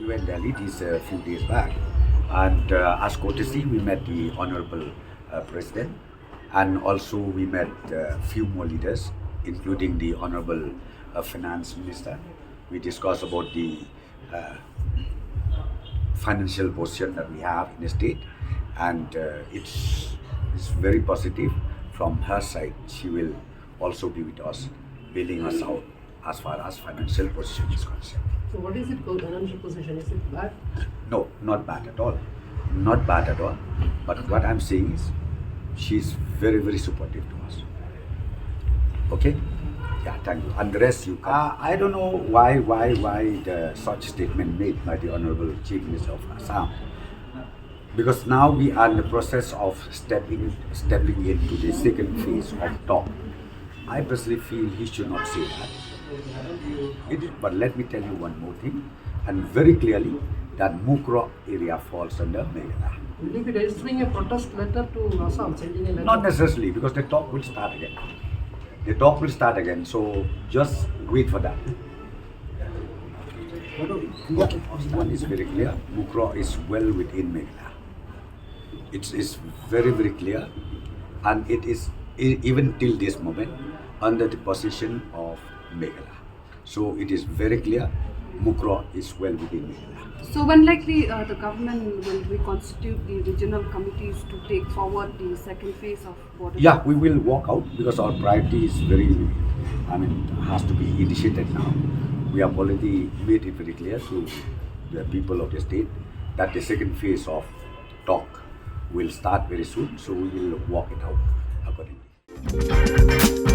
We were in Delhi these few days back, and as courtesy, we met the Honorable President, and also we met few more leaders, including the Honorable Finance Minister. We discussed about the financial position that we have in the state, and it's very positive from her side. She will also be with us, bailing us out as far as financial position is concerned. So what is it called, financial position? Is it bad? No, not bad at all. Not bad at all. But what I'm saying is, she's very, very supportive to us. Okay? Yeah, thank you. And the rest you can. I don't know why the such statement made by the Honorable Chief Minister of Assam. Because now we are in the process of stepping into the second phase of talk. I personally feel he should not say that. But let me tell you one more thing, and very clearly that Mukroh area falls under Meghalaya. Will you be registering a protest letter to Assam, sending a letter? Not necessarily, because the talk will start again. The talk will start again, so just wait for that. Okay. One is very clear, Mukroh is well within Meghalaya. It's very, very clear, and it is even till this moment under the position of Meghalaya. So it is very clear, Mukroh is well within Meghalaya. So when likely the government will reconstitute the regional committees to take forward the second phase of border? Yeah, we will walk out because our priority is has to be initiated now. We have already made it very clear to the people of the state that the second phase of talk will start very soon, so we will walk it out accordingly.